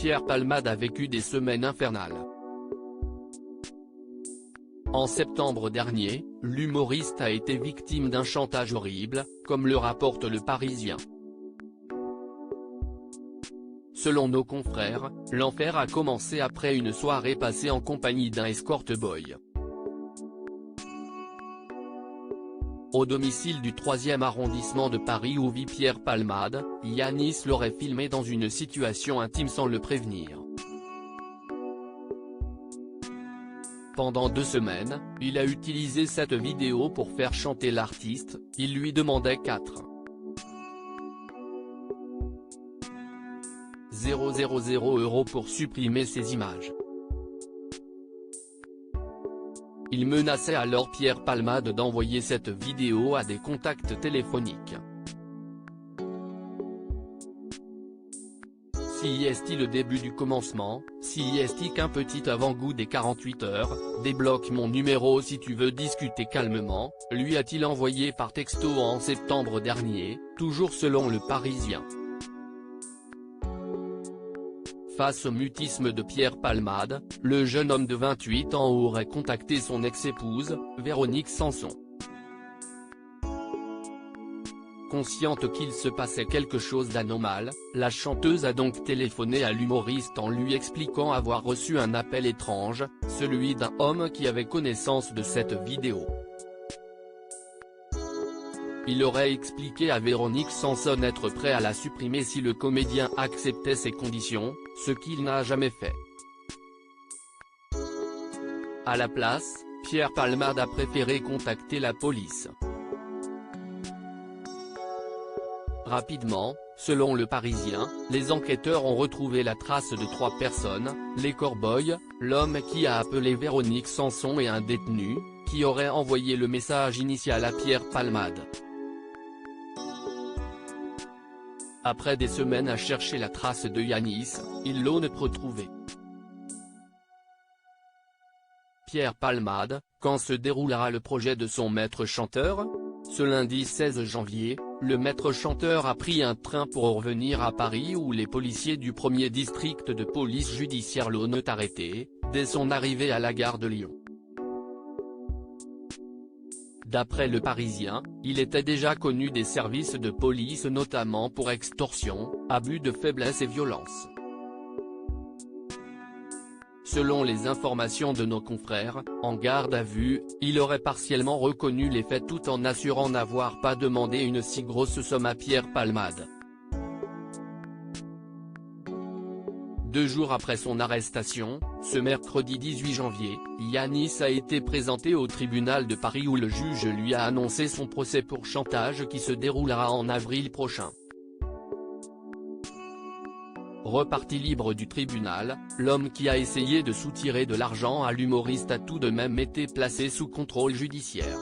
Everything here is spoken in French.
Pierre Palmade a vécu des semaines infernales. En septembre dernier, l'humoriste a été victime d'un chantage horrible, comme le rapporte Le Parisien. Selon nos confrères, l'enfer a commencé après une soirée passée en compagnie d'un escort boy. Au domicile du 3e arrondissement de Paris où vit Pierre Palmade, Yanis l'aurait filmé dans une situation intime sans le prévenir. Pendant 2 semaines, il a utilisé cette vidéo pour faire chanter l'artiste, il lui demandait 4,000 € pour supprimer ces images. Il menaçait alors Pierre Palmade d'envoyer cette vidéo à des contacts téléphoniques. Si est-il le début du commencement, si est-il qu'un petit avant-goût des 48 heures, débloque mon numéro si tu veux discuter calmement, lui a-t-il envoyé par texto en septembre dernier, toujours selon Le Parisien. Face au mutisme de Pierre Palmade, le jeune homme de 28 ans aurait contacté son ex-épouse, Véronique Sanson. Consciente qu'il se passait quelque chose d'anormal, la chanteuse a donc téléphoné à l'humoriste en lui expliquant avoir reçu un appel étrange, celui d'un homme qui avait connaissance de cette vidéo. Il aurait expliqué à Véronique Sanson être prêt à la supprimer si le comédien acceptait ses conditions, ce qu'il n'a jamais fait. À la place, Pierre Palmade a préféré contacter la police. Rapidement, selon Le Parisien, les enquêteurs ont retrouvé la trace de 3 personnes, les Corboy, l'homme qui a appelé Véronique Sanson et un détenu, qui aurait envoyé le message initial à Pierre Palmade. Après des semaines à chercher la trace de Yanis, ils l'ont retrouvée. Pierre Palmade, quand se déroulera le projet de son maître chanteur? Ce lundi 16 janvier, le maître chanteur a pris un train pour revenir à Paris où les policiers du 1er district de police judiciaire l'ont arrêté, dès son arrivée à la gare de Lyon. D'après Le Parisien, il était déjà connu des services de police notamment pour extorsion, abus de faiblesse et violence. Selon les informations de nos confrères, en garde à vue, il aurait partiellement reconnu les faits tout en assurant n'avoir pas demandé une si grosse somme à Pierre Palmade. 2 jours après son arrestation, ce mercredi 18 janvier, Yanis a été présenté au tribunal de Paris où le juge lui a annoncé son procès pour chantage qui se déroulera en avril prochain. Reparti libre du tribunal, l'homme qui a essayé de soutirer de l'argent à l'humoriste a tout de même été placé sous contrôle judiciaire.